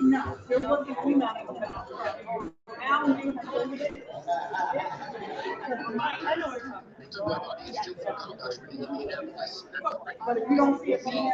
No, there wasn't a female. Alan, you have limited. I know it's not. But if you don't see a female,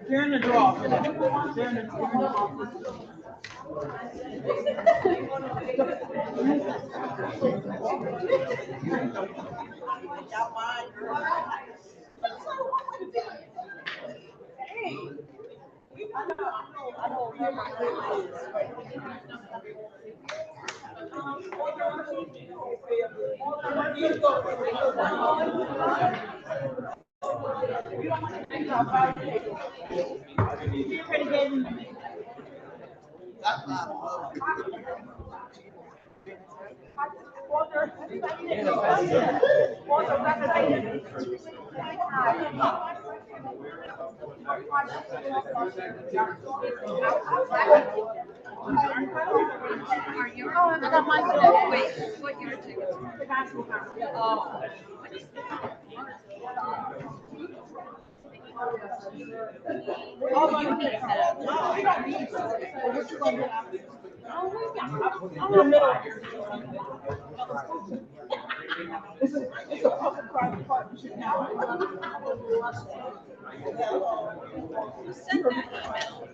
they're in the draw. They're in the draw. Are you? Oh, I got mine today. Wait, what your tickets? Oh. Oh, you need that. No, you don't need that. What you gonna do? I'm in the middle. It's a public-private partnership now. Send that email.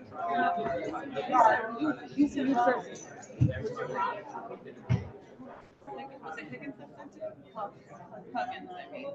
You see, you said. Was it Higgins that sent it? Huggins, I mean.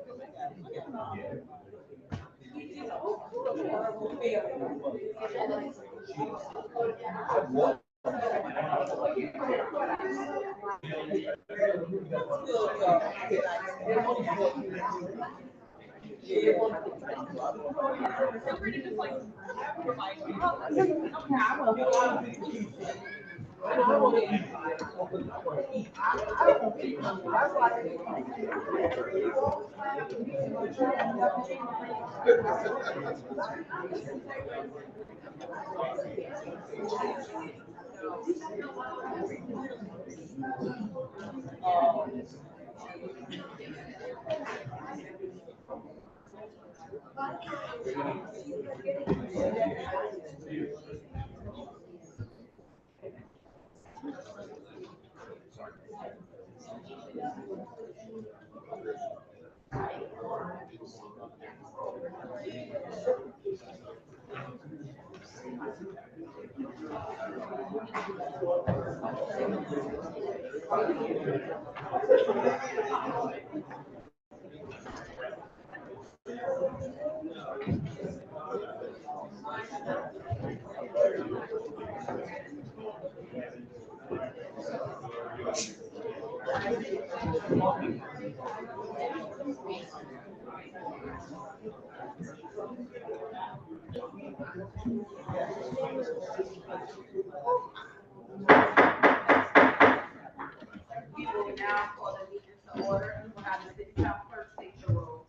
Now call the meeting to order. We'll have the city council clerk take the roll.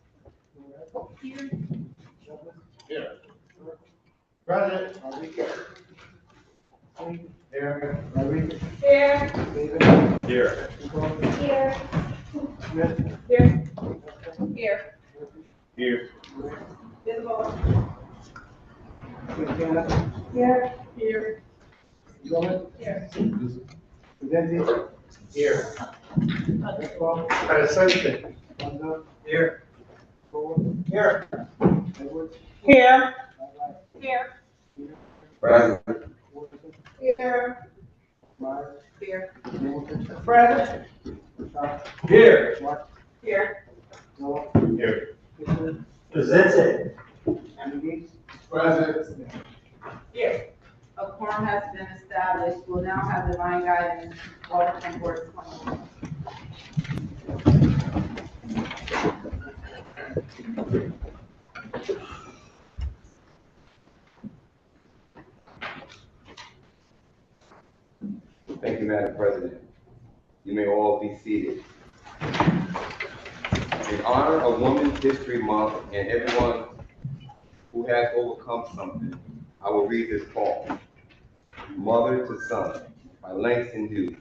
Here. Present. Here. Marie. Here. David. Here. Here. Smith. Here. Here. Here. McKenna. Here. Here. Gomes. Here. Pedenzi. Here. Presente. Here. Here. Edwards. Here. Here. Present. Here. Myers. Here. Hamilton. Present. Here. Here. Here. Noah. Here. Kitchen. Presented. McGee. Present. Here. A quorum has been established. We'll now have divine guidance, order from board 21. Thank you, Madam President. You may all be seated. In honor of Women's History Month and everyone who has overcome something, I will read this poem, Mother to Son, by Langston Hughes.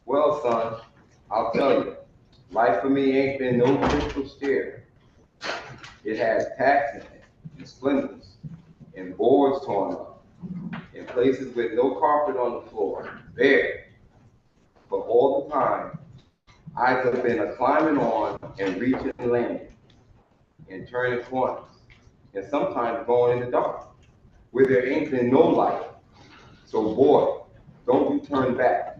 Well, son, I'll tell you, life for me ain't been no crystal stair. It has tacks in it, and splinters, and boards torn up, in places with no carpet on the floor, bare. But all the time, I've been a climbing on and reaching and landing, and turning corners, and sometimes going in the dark, where there ain't been no light. So boy, don't you turn back.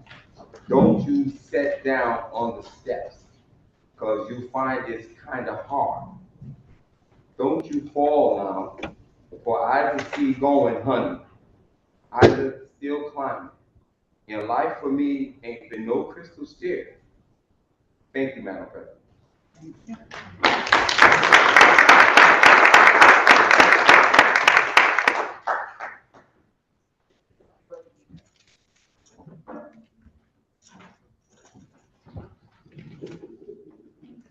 Don't you sit down on the steps, cause you find it's kinda hard. Don't you fall now, for I can see going, honey. I just still climbing. And life for me ain't been no crystal stair. Thank you, Madam President.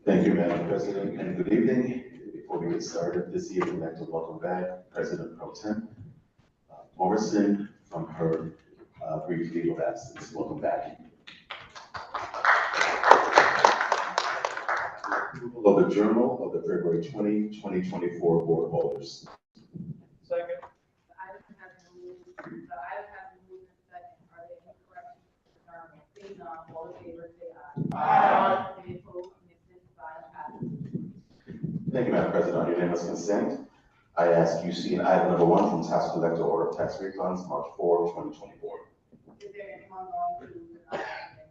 Thank you, Madam President, and good evening. Before we get started this evening, I'd like to welcome back President Pro Tem Morrison from her brief leave of absence. Welcome back. Approval of the Journal of the February 20, 2024 Board of Alders. Second. The item has been moved and second. Are there any corrections to the journal? Seeing none, all in favor, say aye. Aye. Any opposed, any abstentions, item passes. Thank you, Madam President. On unanimous consent, I ask you see item number 1 from Tax Collector Order of Tax Refunds, March 4, 2024. Is there anyone going to deny consent?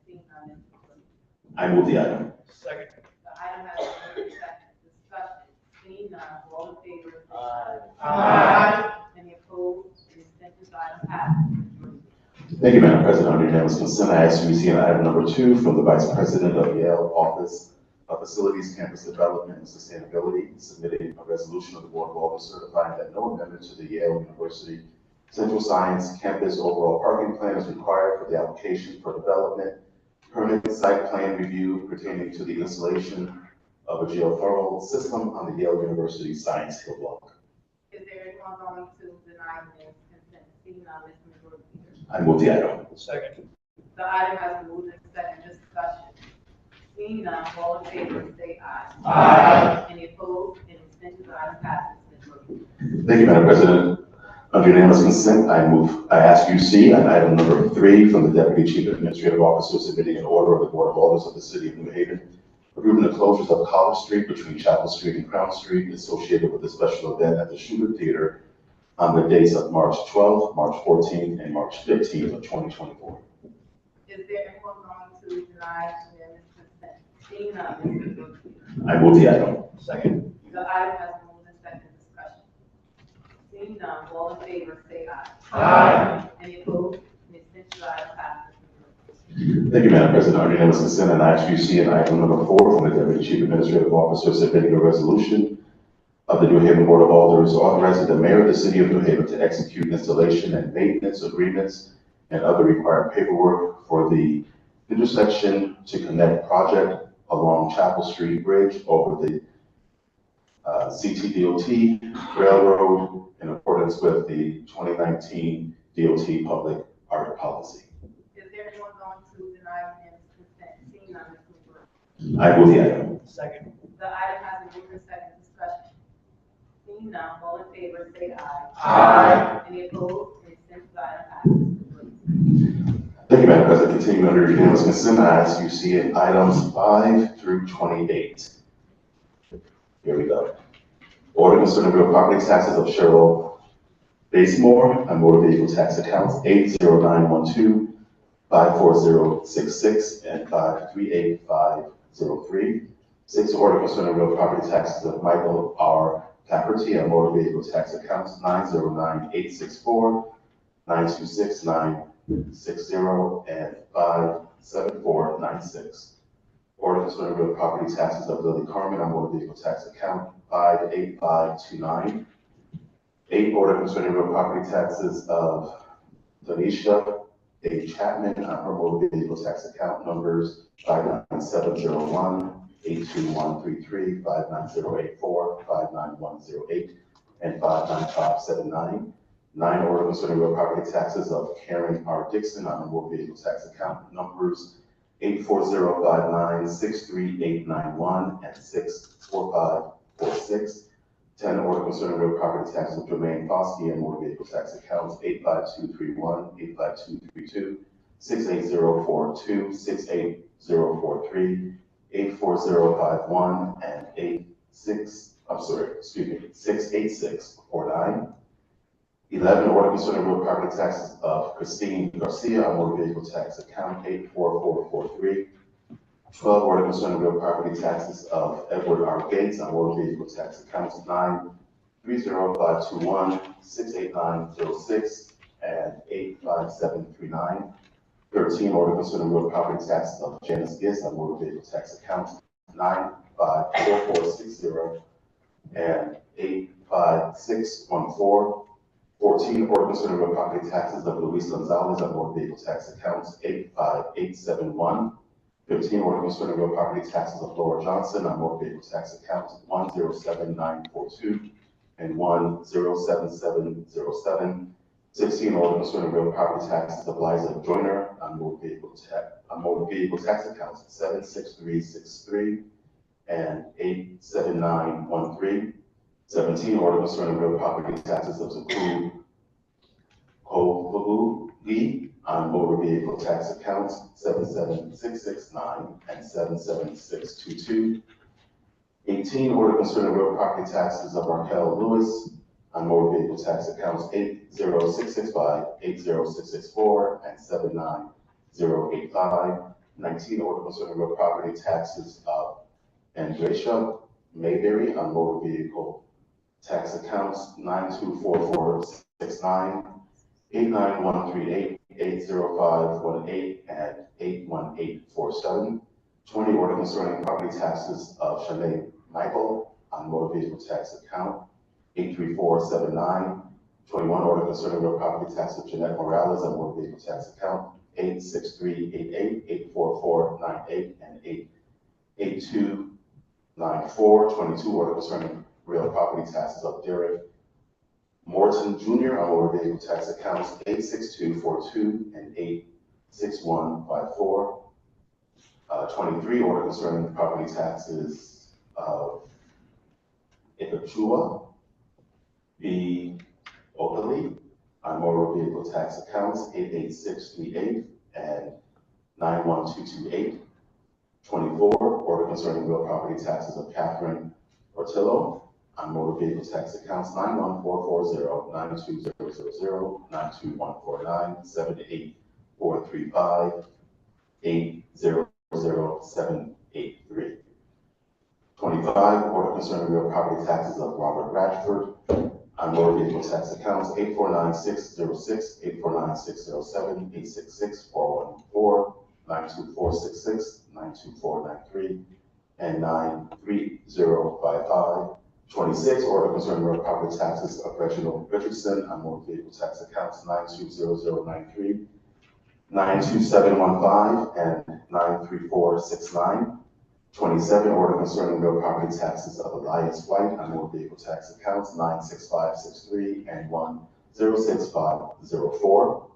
Seeing none, Ms. McCoy. I move the item. Second. The item has been moved and second. Discussion. Seeing none, all in favor, say aye. Aye. Any opposed, any abstentions, item passes. Thank you, Madam President. On unanimous consent, I ask you see item number 2 from the Vice President of Yale Office of Facilities, Campus Development, and Sustainability, submitting a resolution of the Board of Alders certifying that no amendment to the Yale University Central Science Campus overall parking plan is required for the application for development, permanent site plan review pertaining to the installation of a geothermal system on the Yale University Science Hill Block. Is there anyone going to deny this consent? Seeing none, Ms. McCoy. I move the item. Second. The item has been moved and second. Discussion. Seeing none, all in favor, say aye. Aye. Any opposed, any abstentions, item passes. Ms. Murphy. Thank you, Madam President. Under unanimous consent, I ask you see on item number 3 from the Deputy Chief Administrative Officer submitting an order of the Board of Alders of the City of New Haven, approving the closures of College Street between Chapel Street and Crown Street associated with the special event at the Shooter Theater on the dates of March 12th, March 14th, and March 15th of 2024. Is there anyone going to deny unanimous consent? Seeing none, Ms. McCoy. I move the item. Second. The item has been moved and second. Discussion. Seeing none, all in favor, say aye. Aye. Any opposed, any abstentions, item passes. Ms. Murphy. Thank you, Madam President. Under unanimous consent, and I ask you see in item number 4 from the Deputy Chief Administrative Officer submitting a resolution of the New Haven Board of Alders authorizing the mayor of the city of New Haven to execute installation and maintenance agreements and other required paperwork for the intersection to connect project along Chapel Street Bridge over the CTDOT Railroad in accordance with the 2019 DOT Public Art Policy. Is there anyone going to deny unanimous consent? Seeing none, Ms. McCoy. I move the item. Second. The item has been moved and second. Discussion. Seeing none, all in favor, say aye. Aye. Any opposed, any abstentions, item passes. Ms. Murphy. Thank you, Madam President. Continuing under unanimous consent, I ask you see in items 5 through 28. Here we go. Order concerning real property taxes of Cheryl Basemore on motor vehicle tax accounts 80912, 54066, and 538503. 6, order concerning real property taxes of Michael R. Cafferty on motor vehicle tax accounts 909864, 926960, and 57496. Order concerning real property taxes of Lily Carmen on motor vehicle tax account 58529. 8, order concerning real property taxes of Donisha A. Chapman on her motor vehicle tax account numbers 59701, 82133, 59084, 59108, and 59579. 9, order concerning real property taxes of Karen R. Dixon on her motor vehicle tax account numbers 84059, 63891, and 64546. 10, order concerning real property taxes of Jermaine Foskey and motor vehicle tax accounts 85231, 85232, 68042, 68043, 84051, and 68649. 11, order concerning real property taxes of Christine Garcia on motor vehicle tax account 84443. 12, order concerning real property taxes of Edward R. Gates on motor vehicle tax accounts 930521, 68906, and 85739. 13, order concerning real property taxes of Janice Giss on motor vehicle tax accounts 954460 and 85614. 14, order concerning real property taxes of Luis Gonzalez on motor vehicle tax accounts 85871. 15, order concerning real property taxes of Laura Johnson on motor vehicle tax accounts 107942 and 107707. 16, order concerning real property taxes of Liza Joyner on motor vehicle tax accounts 76363 and 87913. 17, order concerning real property taxes of Zaku Kovalugi on motor vehicle tax accounts 77669 and 77622. 18, order concerning real property taxes of Raquel Lewis on motor vehicle tax accounts 80665, 80664, and 79085. 19, order concerning real property taxes of Andresha Mayberry on motor vehicle tax accounts 924469, 89138, 80518, and 81847. 20, order concerning property taxes of Shanae Michael on motor vehicle tax account 83479. 21, order concerning real property tax of Jeanette Morales on motor vehicle tax account 86388, 84498, and 88294. 22, order concerning real property taxes of Derek Morton Jr. on motor vehicle tax accounts 86242 and 86154. 23, order concerning property taxes of Ikachua B. Oakley on motor vehicle tax accounts 88638 and 91228. 24, order concerning real property taxes of Catherine Portillo on motor vehicle tax accounts 91440, 92000, 92149, 78435, 800783. 25, order concerning real property taxes of Robert Ratchford on motor vehicle tax accounts 849-606, 849-607, 866-414, 92466, 92493, and 93055. 26, order concerning real property taxes of Reginald Richardson on motor vehicle tax accounts 920093, 92715, and 93469. 27, order concerning real property taxes of Elias White on motor vehicle tax accounts 96563 and 106504.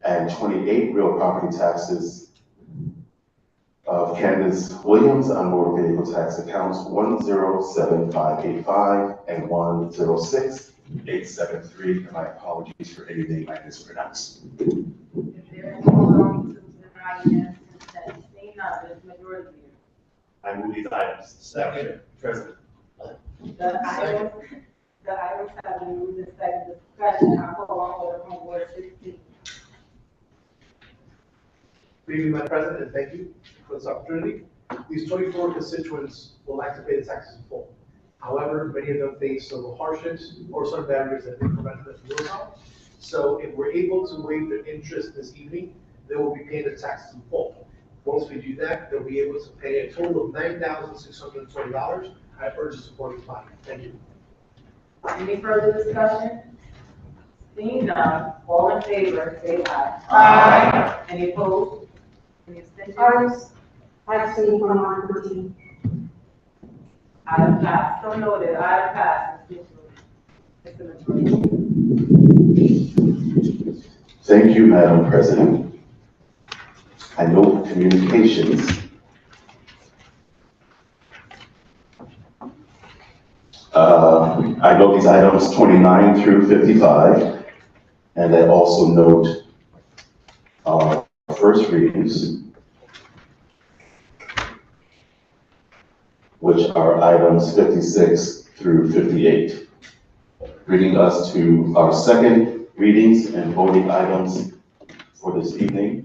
And 28, real property taxes of Candace Williams on motor vehicle tax accounts 107585 and 106873. And my apologies for anything I mispronounced. If there is no belonging to the INS, that seeing none, there's majority leader. I move these items. Second. President. The items have been moved and second discussion. I call on order from Ward 16. Good evening, Madam President, and thank you for this opportunity. These 24 constituents would like to pay the taxes in full. However, many of them face several hardships or some barriers that may prevent them from doing so. So if we're able to waive their interest this evening, they will be paying the taxes in full. Once we do that, they'll be able to pay a total of $9,620. I urge the support of this body. Thank you. Any further discussion? Seeing none, all in favor, say aye. Aye. Any opposed? Any abstentions? I abstain from item 14. Item passed. So noted, item passed. Mr. Majority. Thank you, Madam President. I note communications. I note these items 29 through 55, and I also note first readings, which are items 56 through 58. Bringing us to our second readings and voting items for this evening.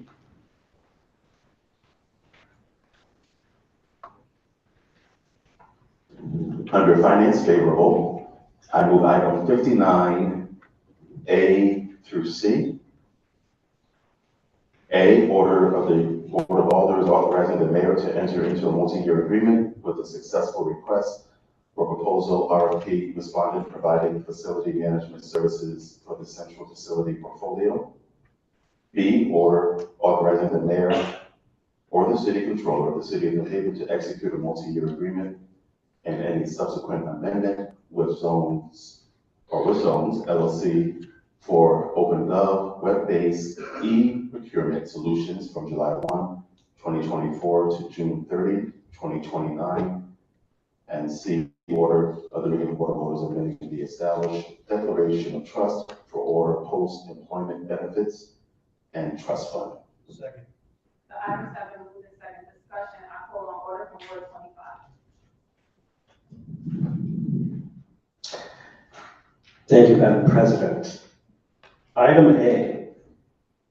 Under Finance Favorable, I move item 59A through C. A, order of the Board of Alders authorizing the mayor to enter into a multi-year agreement with a successful request for proposal RFP respondent providing facility management services for the central facility portfolio. B, order authorizing the mayor or the city controller of the city of New Haven to execute a multi-year agreement and any subsequent amendment with Zones LLC for OpenGov web-based e-procurement solutions from July 1, 2024 to June 30, 2029. And C, order of the New Haven Board of Alders amending the established declaration of trust for order post-employment benefits and trust fund. Second. The items have been moved in second discussion. I call on order from Ward 25. Thank you, Madam President. Item A,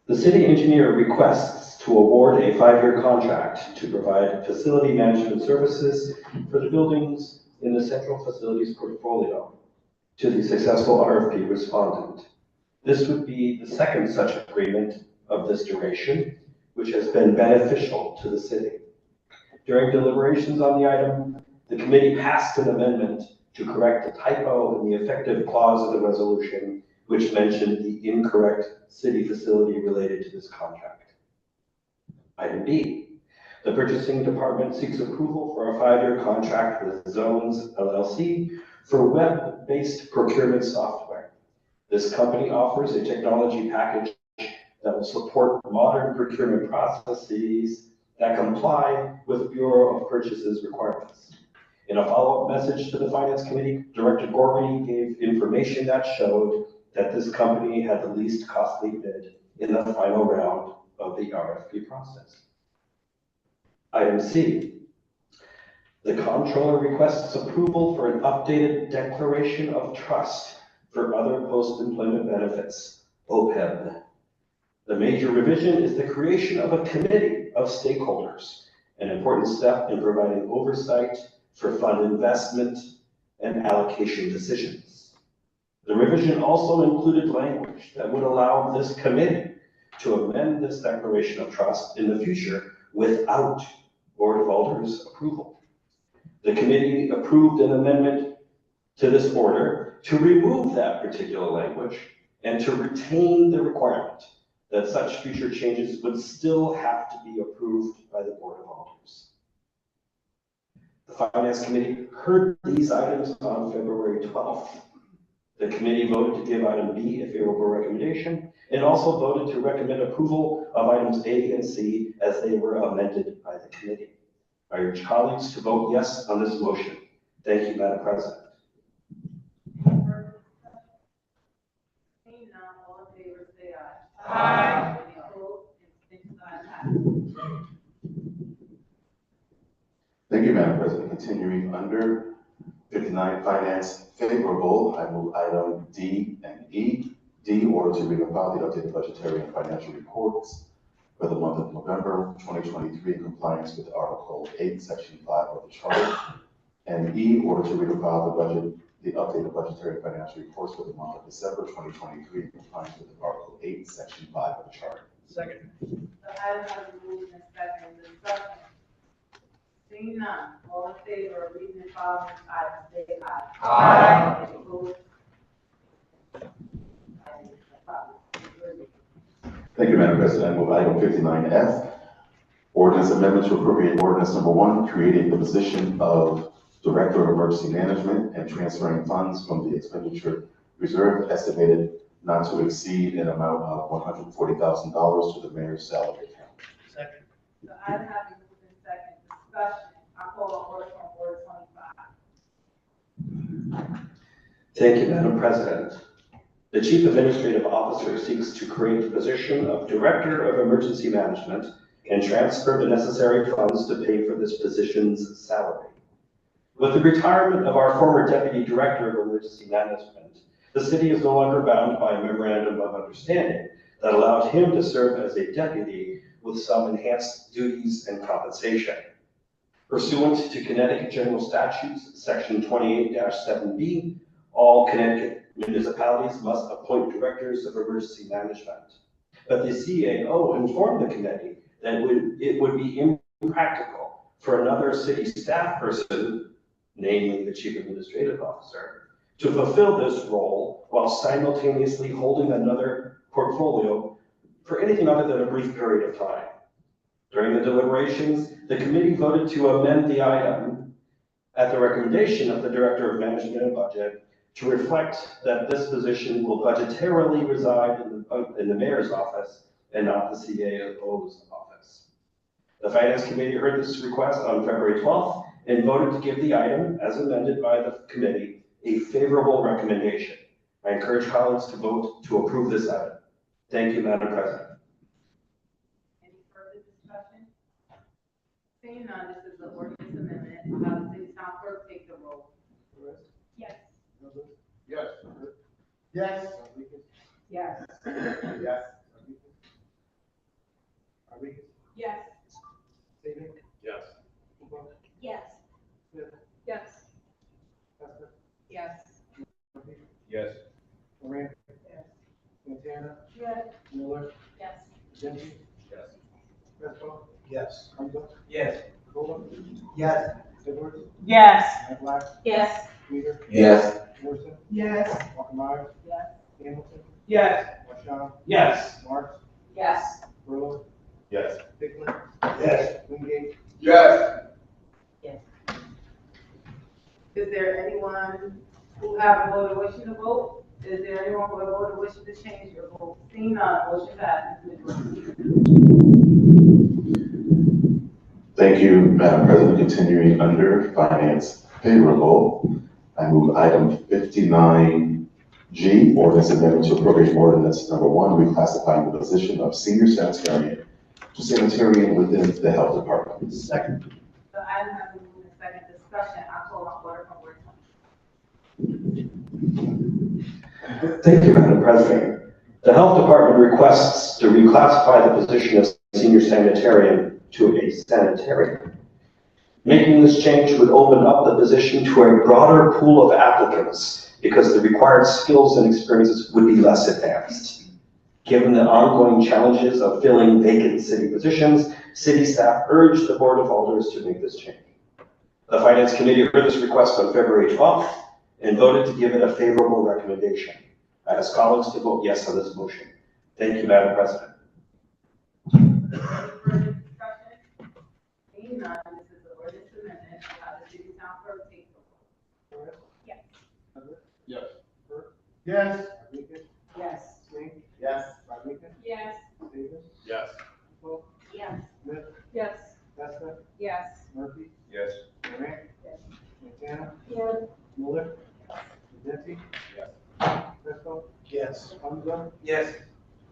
the city engineer requests to award a 5-year contract to provide facility management services for the buildings in the central facilities portfolio to the successful RFP respondent. This would be the second such agreement of this duration, which has been beneficial to the city. During deliberations on the item, the committee passed an amendment to correct a typo in the effective clause of the resolution, which mentioned the incorrect city facility related to this contract. Item B, the purchasing department seeks approval for a 5-year contract with Zones LLC for web-based procurement software. This company offers a technology package that will support modern procurement processes that comply with Bureau of Purchases requirements. In a follow-up message to the Finance Committee, Director Gormley gave information that showed that this company had the least costly bid in the final round of the RFP process. Item C, the comptroller requests approval for an updated declaration of trust for other post-employment benefits, OPEB. The major revision is the creation of a committee of stakeholders, an important step in providing oversight for fund investment and allocation decisions. The revision also included language that would allow this committee to amend this declaration of trust in the future without Board of Alders approval. The committee approved an amendment to this order to remove that particular language and to retain the requirement that such future changes would still have to be approved by the Board of Alders. The Finance Committee heard these items on February 12th. The committee voted to give item B a favorable recommendation and also voted to recommend approval of items A and C as they were amended by the committee. I urge colleagues to vote yes on this motion. Thank you, Madam President. Seeing none, all in favor, say aye. Aye. Any opposed? Any abstentions? Ayes have it. Thank you, Madam President. Continuing under 59 Finance Favorable, I move item D and E. D, order to recompile the updated budgetary and financial reports for the month of November 2023 in compliance with Article 8, Section 5 of the Charter. And E, order to recompile the updated budgetary and financial reports for the month of December 2023 in compliance with Article 8, Section 5 of the Charter. Second. The item has been moved and seconded, discussion. Seeing none, all in favor of reading the following item, say aye. Aye. Any opposed? Thank you, Madam President. I move item 59F, ordinance amendment to appropriate ordinance number 1, creating the position of Director of Emergency Management and transferring funds from the expenditure reserve estimated not to exceed an amount of $140,000 to the mayor's salary account. Second. The item has been moved and seconded, discussion. I call on order from Board 25. Thank you, Madam President. The Chief Administrative Officer seeks to create the position of Director of Emergency Management and transfer the necessary funds to pay for this position's salary. With the retirement of our former Deputy Director of Emergency Management, the city is no longer bound by a memorandum of understanding that allowed him to serve as a deputy with some enhanced duties and compensation. Pursuant to Connecticut General Statutes, Section 28-7B, all Connecticut municipalities must appoint directors of emergency management. But the CAO informed the committee that it would be impractical for another city staff person, namely the Chief Administrative Officer, to fulfill this role while simultaneously holding another portfolio for anything other than a brief period of time. During the deliberations, the committee voted to amend the item at the recommendation of the Director of Management and Budget to reflect that this position will budgetarily reside in the mayor's office and not the CAO's office. The Finance Committee heard this request on February 12th and voted to give the item, as amended by the committee, a favorable recommendation. I encourage colleagues to vote to approve this item. Thank you, Madam President. Any further discussion? Seeing none, this is the ordinance amendment. I'll have the city town clerk take the roll. Yes. Yes. Yes. Yes. Yes. Rodriguez. Yes. David. Yes. Hooper. Yes. Smith. Yes. Testa. Yes. Murphy. Yes. Moran. Yes. Montana. Yes. Miller. Yes. Jensen. Yes. Fresco. Yes. Hamza. Yes. Golden. Yes. Edwards. Yes. Black. Yes. Peter. Yes. Morrison. Yes. Walker Myers. Yes. Hamilton. Yes. Marshall. Yes. Marks. Yes. Burlow. Yes. Picklen. Yes. Wingate. Yes. Is there anyone who have a voter wishing to vote? Is there anyone who have a voter wishing to change your vote? Seeing none, motion passes. Thank you, Madam President. Continuing under Finance Favorable, I move item 59G, ordinance amendment to appropriate ordinance number 1, reclassifying the position of senior sanitarian to sanitarian within the health department. Second. The item has been moved in second discussion. I call on order from Board 20. Thank you, Madam President. The Health Department requests to reclassify the position of senior sanitarian to a sanitarian. Making this change would open up the position to a broader pool of applicants because the required skills and experiences would be less advanced. Given the ongoing challenges of filling vacant city positions, city staff urged the Board of Alders to make this change. The Finance Committee heard this request on February 12th and voted to give it a favorable recommendation. I ask colleagues to vote yes on this motion. Thank you, Madam President. Any further discussion? Seeing none, this is the ordinance amendment. I'll have the city town clerk take the roll. Yes. Yes. Yes. Rodriguez. Yes. Swing. Yes. Rodriguez. Yes. Davis. Yes. Hooper. Yes. Smith. Yes. Testa. Yes. Murphy. Yes. Moran. Yes. Montana. Yes. Miller. Jensen. Yes. Fresco. Yes. Hamza. Yes.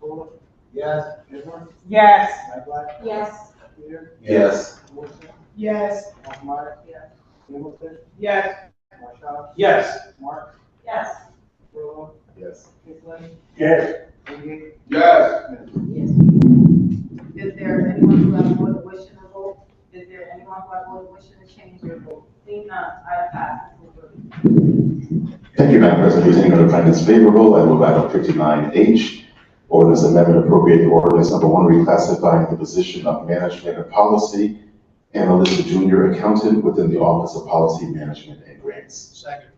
Golden. Yes. Edwards. Yes. Black. Yes. Peter. Yes. Morrison. Yes. Walker Myers. Yes. Hamilton. Yes. Marshall. Yes. Marks. Yes. Burlow. Yes. Picklen. Yes. Wingate. Yes. Yes. Is there anyone who has voted wishing to vote? Is there anyone who has voted wishing to change your vote? Seeing none, item passes. Thank you, Madam President. Continuing under Finance Favorable, I move item 59H, Ordinance amendment appropriate ordinance number 1, reclassifying the position of management and policy analyst to junior accountant within the Office of Policy Management and Grants. Second.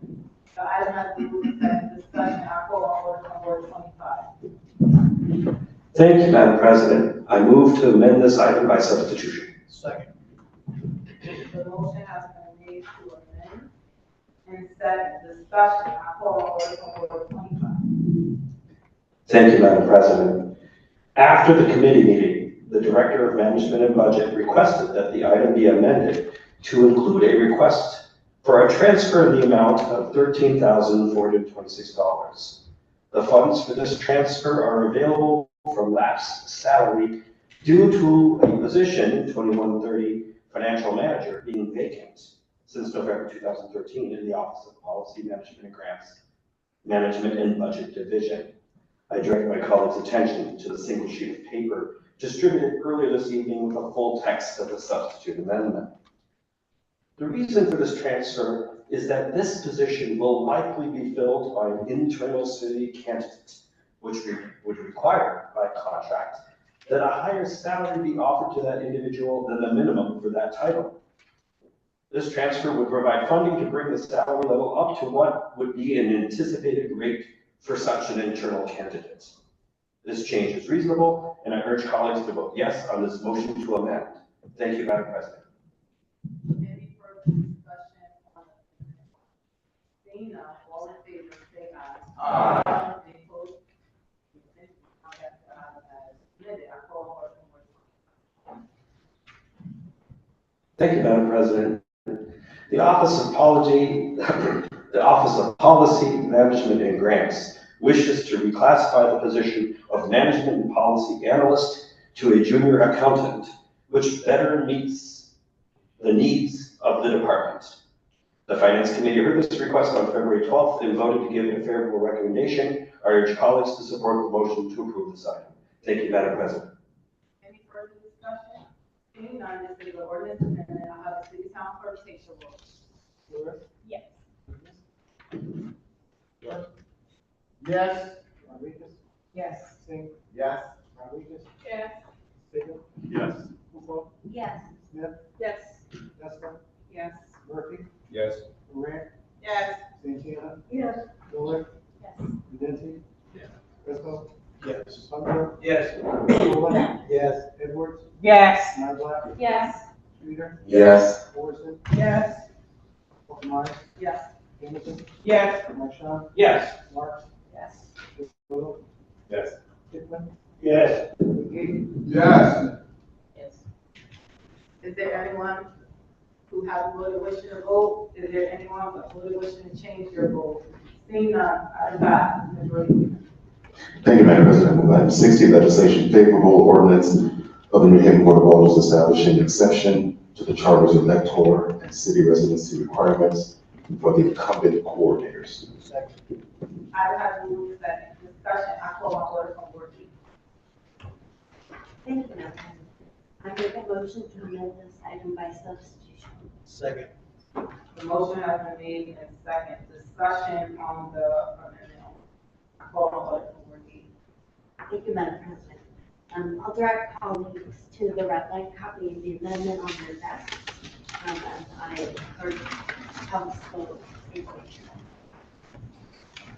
The item has been moved and seconded. Discussion, I call on order 25. Thank you, Madam President. I move to amend this item by substitution. Second. The motion has been made to amend and second. Discussion, I call on order 25. Thank you, Madam President. After the committee meeting, the Director of Management and Budget requested that the item be amended to include a request for a transfer in the amount of $13,426. The funds for this transfer are available from lapsed salary due to a position, 2130 Financial Manager, being vacant since November 2013 in the Office of Policy Management and Grants, Management and Budget Division. I direct my colleagues' attention to the single sheet of paper distributed earlier this evening with the full text of the substitute amendment. The reason for this transfer is that this position will likely be filled by an internal city candidate, which would require by contract that a higher salary be offered to that individual than the minimum for that title. This transfer would provide funding to bring the salary level up to what would be an anticipated rate for such an internal candidate. This change is reasonable, and I urge colleagues to vote yes on this motion to amend. Thank you, Madam President. Any further discussion on the amendment? Seeing none, all in favor, say aye. Aye. Any opposed? I have the item as submitted. I call on order 25. Thank you, Madam President. The Office of Policy Management and Grants wishes to reclassify the position of Management and Policy Analyst to a junior accountant, which better meets the needs of the department. The Finance Committee heard this request on February 12th and voted to give it a favorable recommendation. I urge colleagues to support the motion to approve this item. Thank you, Madam President. Any further discussion? Seeing none, this is the ordinance amendment. I have the city council clerk take the roll. Yes. Yes. Rodriguez. Yes. Singh. Yes. Rodriguez. Yes. Sigel. Yes. Hufo. Yes. Smith. Yes. Testa. Yes. Murphy. Yes. Durant. Yes. Santana. Yes. Miller. Yes. Denti. Yes. Fresco. Yes. Pundle. Yes. Cola. Yes. Edwards. Yes. Nyblad. Yes. Streeter. Yes. Morrison. Yes. Myers. Yes. Anderson. Yes. Marchand. Yes. Marks. Yes. Little. Yes. Hickman. Yes. McGee. Yes. Yes. Is there anyone who has voted wishing to vote? Is there anyone who voted wishing to change their vote? Seeing none, item pass. Majority. Thank you, Madam President. Move item 60, legislation favorable ordinance of the New Haven Board of Alders establishing exception to the charter's elector and city residency requirements for the incumbent coordinators. Second. Item has been moved and seconded. Discussion, I call on order 14. Thank you, Madam President. I make a motion to amend this item by substitution. Second. The motion has been made and second. Discussion on the amendment. I call on order 14. Thank you, Madam President. I'll direct colleagues to the red line copy of the amendment on their desk. And I urge council to vote.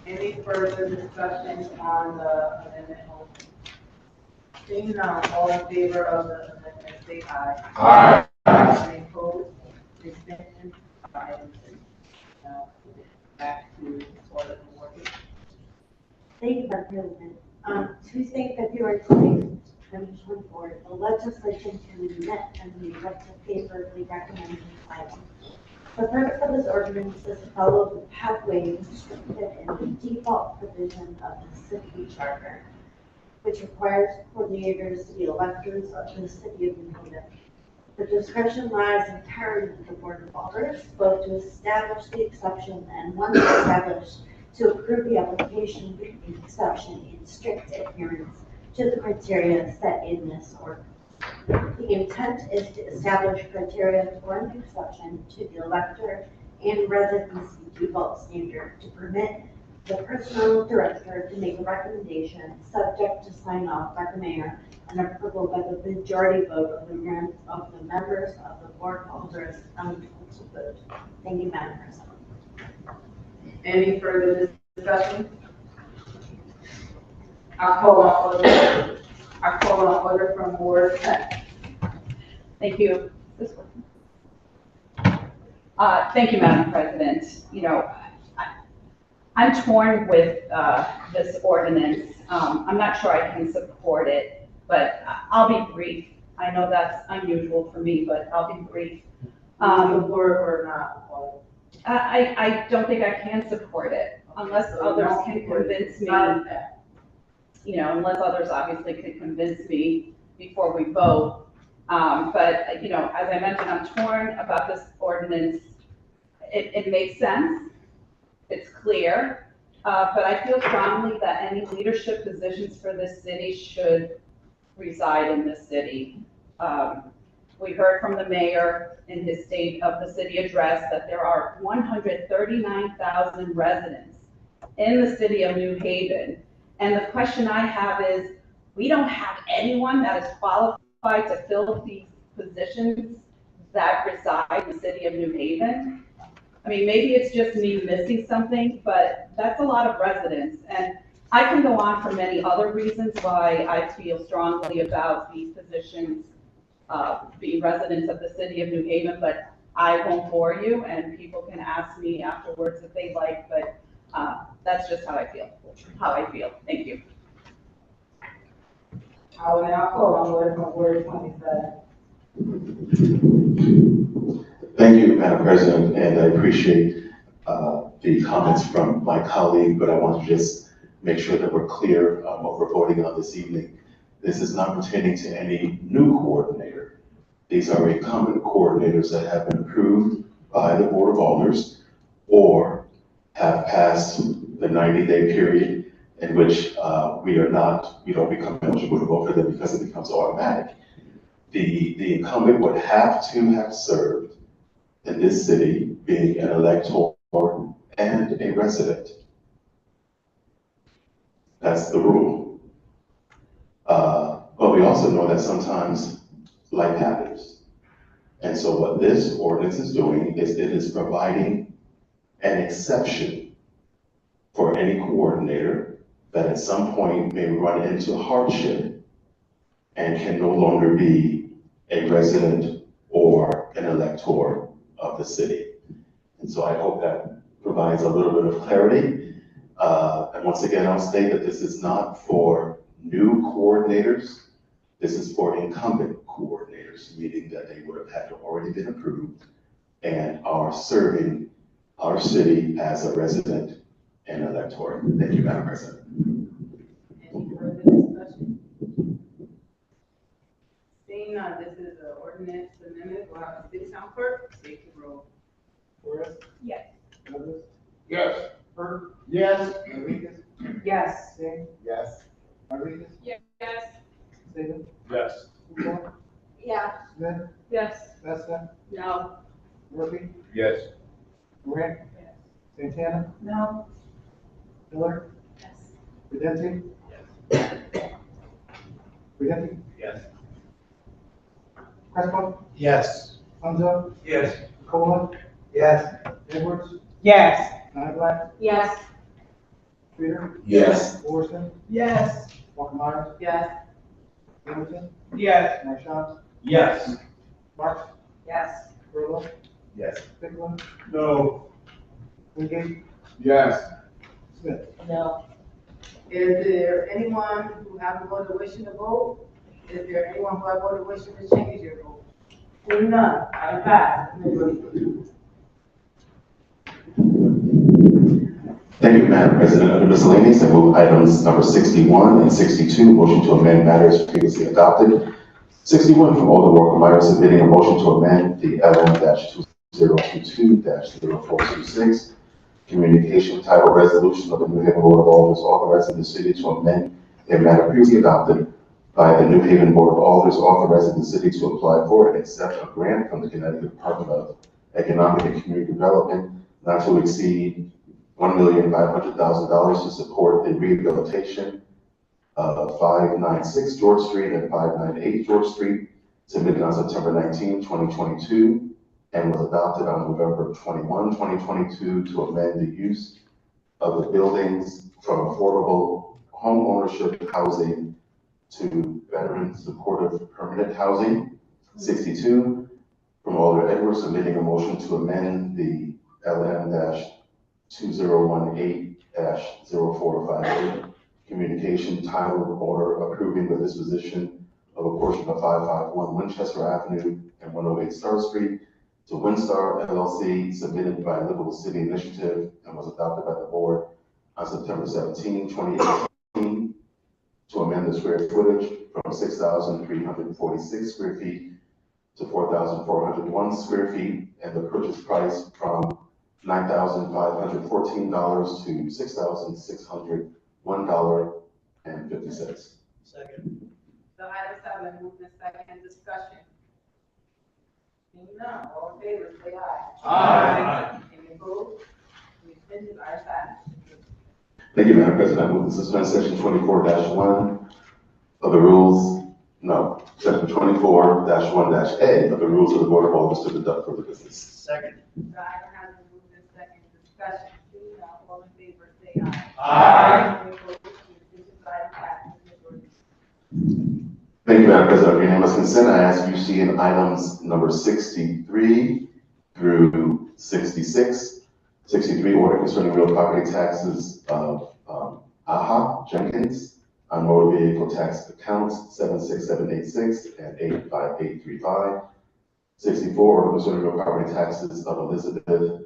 Any further discussion on the amendment? Seeing none, all in favor of the amendment, say aye. Aye. Any opposed? Abstentions? Item is now back to order 14. Thank you, Madam President. Tuesday, February 20th, 2024, the legislation committee met and we elected favorably recommended this item. The purpose of this ordinance is to follow the pathway restricted in the default provision of the city charter, which requires coordinators to be electors of the city of New Haven. The discretion lies entirely with the Board of Alders, both to establish the exception and once established, to approve the application with the exception in strict adherence to the criteria set in this ordinance. The intent is to establish criteria for an exception to the elector and residency default standard to permit the personnel director to make a recommendation, subject to sign off by the mayor and approval by the majority vote of the members of the board of alders eligible to vote. Thank you, Madam President. Any further discussion? I call on order from Ward 10. Thank you. Thank you, Madam President. You know, I'm torn with this ordinance. I'm not sure I can support it, but I'll be brief. I know that's unusual for me, but I'll be brief. Support or not? I don't think I can support it unless others can convince me. You know, unless others obviously can convince me before we vote. But, you know, as I mentioned, I'm torn about this ordinance. It makes sense. It's clear. But I feel strongly that any leadership positions for this city should reside in this city. We heard from the mayor in his State of the City address that there are 139,000 residents in the city of New Haven. And the question I have is, we don't have anyone that is qualified to fill these positions that reside in the city of New Haven. I mean, maybe it's just me missing something, but that's a lot of residents. And I can go on for many other reasons why I feel strongly about these positions being residents of the city of New Haven, but I won't bore you, and people can ask me afterwards if they like, but that's just how I feel. Thank you. I will now call on order from Ward 27. Thank you, Madam President, and I appreciate the comments from my colleague, but I want to just make sure that we're clear what we're voting on this evening. This is not pertaining to any new coordinator. These are incumbent coordinators that have been approved by the Board of Alders or have passed the 90-day period in which we don't become eligible to vote for them because it becomes automatic. The incumbent would have to have served in this city, being an elector and a resident. That's the rule. But we also know that sometimes life happens. And so what this ordinance is doing is it is providing an exception for any coordinator that at some point may run into hardship and can no longer be a resident or an elector of the city. And so I hope that provides a little bit of clarity. And once again, I'll state that this is not for new coordinators. This is for incumbent coordinators, meaning that they would have had to already been approved and are serving our city as a resident and elector. Thank you, Madam President. Any further discussion? Seeing none, this is an ordinance amendment. We'll have the city town clerk take the roll. Flores? Yes. Douglas? Yes. Burke? Yes. Rodriguez? Yes. Singh? Yes. Rodriguez? Yes. Saban? Yes. Hoover? Yeah. Smith? Yes. Vesta? No. Murphy? Yes. Grant? Santana? No. Miller? Yes. Prudenti? Yes. Prudenti? Yes. Crespo? Yes. Hunzo? Yes. Cola? Yes. Edwards? Yes. Nyblack? Yes. Streeter? Yes. Morrison? Yes. Walker Myers? Yes. Hamilton? Yes. Marshall? Yes. Marks? Yes. Burlow? Yes. Picklen? No. Wingate? Yes. Smith? No. Is there anyone who haven't voted wishing to vote? Is there anyone who has voted wishing to change your vote? Seeing none, I pass. Thank you, Madam President. Under miscellaneous, I move items number 61 and 62, motion to amend matters previously adopted. 61 from Alder Walker Myers submitting a motion to amend the LM-2022-0426 communication title resolution of the New Haven Board of Alders authorizing the city to amend a matter previously adopted by the New Haven Board of Alders authorizing the city to apply for and accept a grant from the Connecticut Department of Economic and Community Development not to exceed $1,500,000 to support the rehabilitation of 596 George Street and 598 George Street, submitted on September 19, 2022, and was adopted on November 21, 2022, to amend the use of the buildings from affordable home ownership housing to veteran supportive permanent housing. 62, from Alder Edwards, submitting a motion to amend the LM-2018-0458 communication title order approving the disposition of a portion of 551 Winchester Avenue and 108 Star Street to Windstar LLC, submitted by Liberal City Initiative and was adopted by the board on September 17, 2018, to amend the square footage from 6,346 square feet to 4,401 square feet, and the purchase price from $9,514 to $6,601.50. Second. The ayes have it, moved in second, discussion. Seeing none, all in favor, say aye. Aye. Any opposed? Any abstentions? Ayes have it. Thank you, Madam President. I move to suspend section 24-1 of the rules, section 24-1-A of the rules of the Board of Alders to conduct further business. Second. The item has been moved in second, discussion. Seeing none, all in favor, say aye. Aye. Any opposed? Any abstentions? Ayes have it. Thank you, Madam President. On unanimous consent, I ask you see in items number 63 through 66. 63, order concerning real property taxes of AHA Jenkins on motor vehicle tax accounts 76786 and 85835. 64, order concerning real property taxes of Elizabeth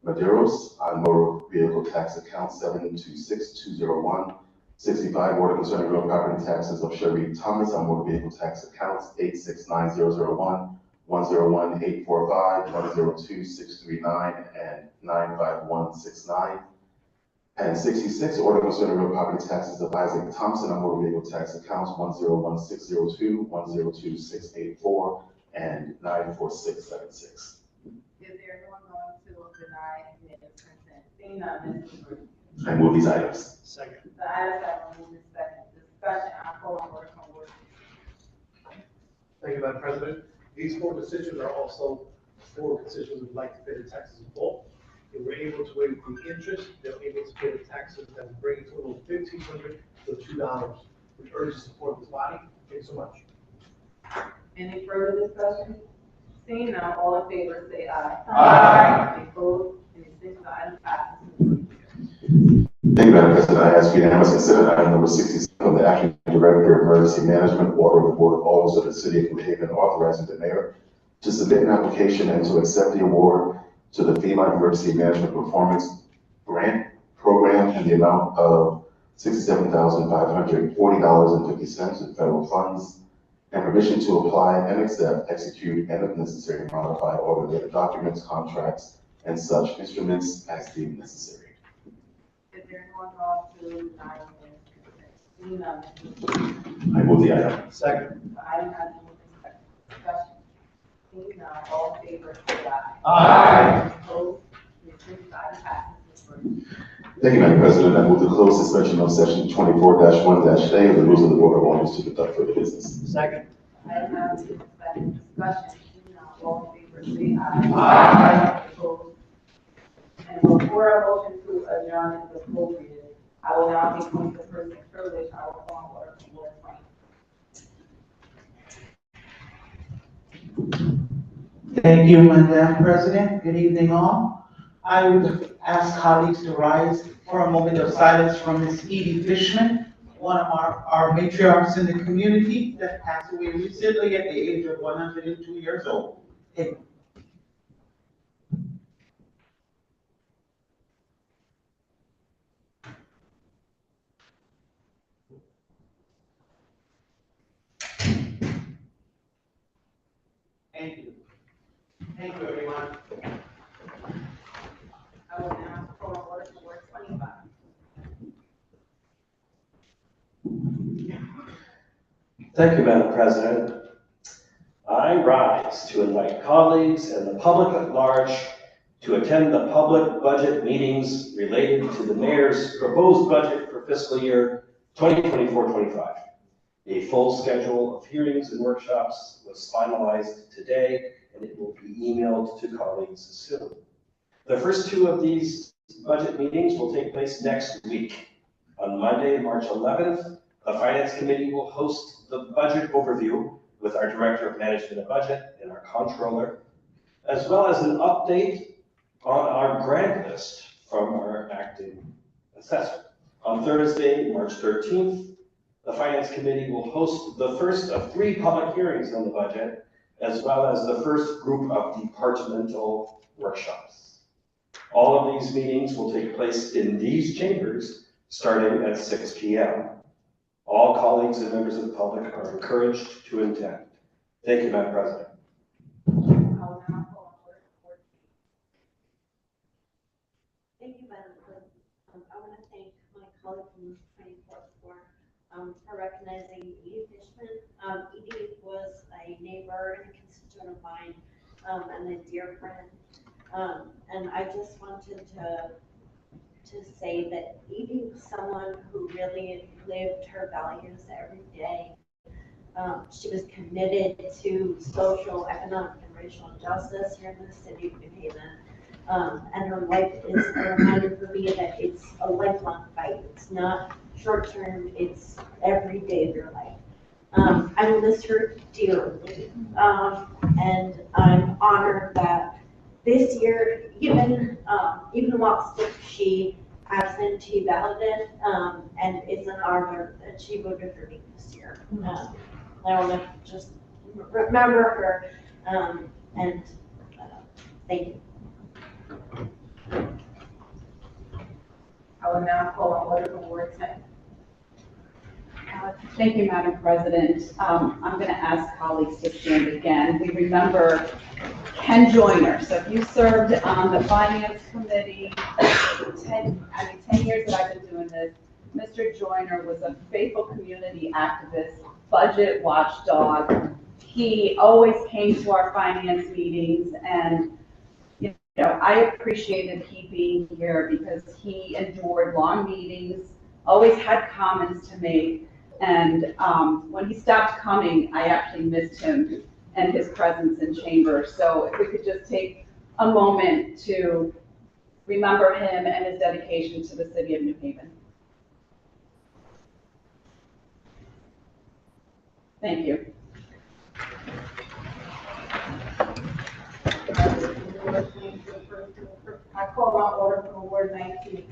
Medeiros on motor vehicle tax account 726201. 65, order concerning real property taxes of Sherry Thomas on motor vehicle tax accounts 869001, 101845, 102639, and 95169. And 66, order concerning real property taxes of Isaac Thompson on motor vehicle tax accounts 101602, 102684, and 94676. Is there anyone going to deny unanimous consent? Seeing none, Mrs. Green. I move these items. Second. The ayes have it, moved in second, discussion. I call on order from word. Thank you, Madam President. These four constituents are also four constituents who would like to pay the taxes in full. They were able to waive the interest, they were able to pay the taxes that would bring a total of $1,500 to $2, which urges support of this body. Thank you so much. Any further discussion? Seeing none, all in favor, say aye. Aye. Any opposed? Any abstentions? Item passes. Thank you, Madam President. I ask unanimous consent on item number 67 of the Acting Director of Emergency Management order of the Board of Alders of the City of New Haven authorizing the mayor to submit an application and to accept the award to the FEMA Emergency Management Performance Grant Program in the amount of $67,540.50 in federal funds, and permission to apply and accept, execute, and if necessary, modify all related documents, contracts, and such instruments as deemed necessary. Is there anyone going to deny unanimous consent? Seeing none, Mrs. Green. I move the item. Second. The item has been moved in second, discussion. Seeing none, all in favor, say aye. Aye. Any opposed? Any abstentions? Item passes. Mrs. Green. Thank you, Madam President. I move to close suspension of section 24-1-A of the rules of the Board of Alders to conduct further business. Second. The item has been moved in second, discussion. Seeing none, all in favor, say aye. Aye. Any opposed? And before a motion to adjourn is appropriate, I will now be going to person privilege. I will call on order from Ward Frank. Thank you, Madam President. Good evening, all. I would ask colleagues to rise for a moment of silence from Ms. Edie Fishman, one of our matriarchs in the community that passed away recently at the age of 102 years old. Thank you. Thank you. Thank you, everyone. I will now call on order from Ward 25. Thank you, Madam President. I rise to invite colleagues and the public at large to attend the public budget meetings related to the mayor's proposed budget for fiscal year 2024-25. A full schedule of hearings and workshops was finalized today, and it will be emailed to colleagues soon. The first two of these budget meetings will take place next week. On Monday, March 11th, the Finance Committee will host the budget overview with our Director of Management and Budget and our Comptroller, as well as an update on our grant list from our acting assessor. On Thursday, March 13th, the Finance Committee will host the first of 3 public hearings on the budget, as well as the first group of departmental workshops. All of these meetings will take place in these chambers starting at 6 p.m. All colleagues and members of the public are encouraged to attend. Thank you, Madam President. Thank you, Madam President. I want to thank my colleague from the 24th for recognizing Edie Fishman. Edie was a neighbor and a constituent of mine, and a dear friend. And I just wanted to say that Edie was someone who really lived her values every day. She was committed to social, economic, and racial justice here in the city of New Haven. And her life is a reminder for me that it's a lifelong fight. It's not short-term, it's every day of your life. I will miss her dearly. And I'm honored that this year, even while she absentee balloted, and it's an honor that she voted for me this year. I want to just remember her, and thank you. I will now call on order for Ward 10. Thank you, Madam President. I'm going to ask colleagues to stand again. We remember Ken Joyner. So if you served on the Finance Committee 10 years that I've been doing this, Mr. Joyner was a faithful community activist, budget watchdog. He always came to our finance meetings, and I appreciated he being here because he endured long meetings, always had comments to make, and when he stopped coming, I actually missed him and his presence in chamber. So if we could just take a moment to remember him and his dedication to the city of New Haven. Thank you. I call on order for Ward 19.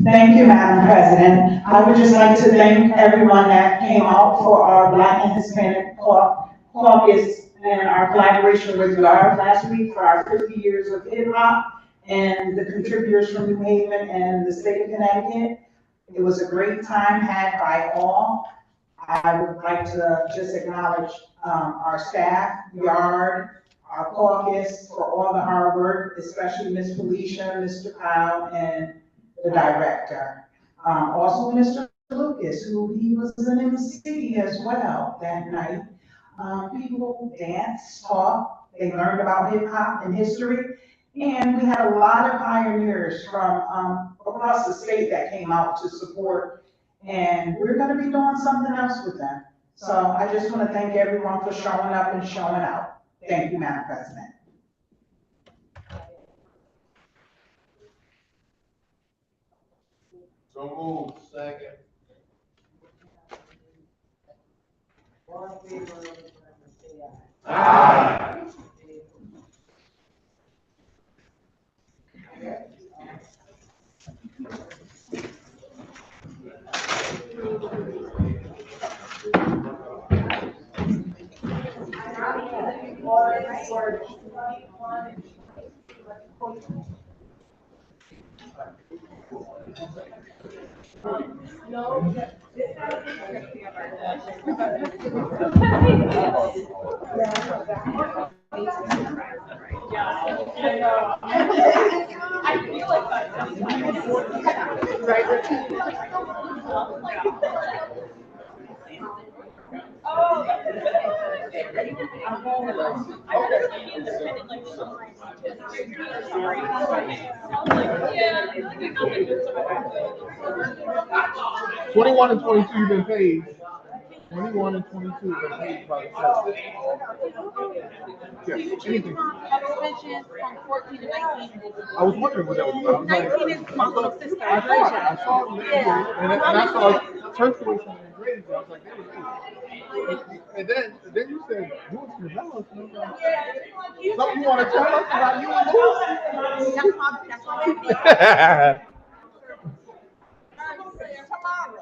Thank you, Madam President. I would just like to thank everyone that came out for our Black and Hispanic caucus and our collaboration with GARD last week for our 50 years of hip hop and the contributors from New Haven and the state of Connecticut. It was a great time had by all. I would like to just acknowledge our staff, GARD, our caucus for all the hard work, especially Ms. Felicia, Mr. Kyle, and the director. Also Mr. Lucas, who he was an MC as well that night. People danced, talked, they learned about hip hop and history. And we had a lot of pioneers from across the state that came out to support. And we're gonna be doing something else with them. So I just wanna thank everyone for showing up and showing out. Thank you, Madam President. So moved. Second. All in favor of the amendment, say aye. Aye. I feel like that. Okay. 21 and 22 you've been paid. 21 and 22 you've been paid by the state. Yeah, anything. Extension from 14 to 19. I was wondering what that was about. 19 is my little sister. I saw it, and I saw turquoise and green. I was like, that was cool. And then you said, Louis Novellas. Something you want to tell us about you and Louis? That's my baby.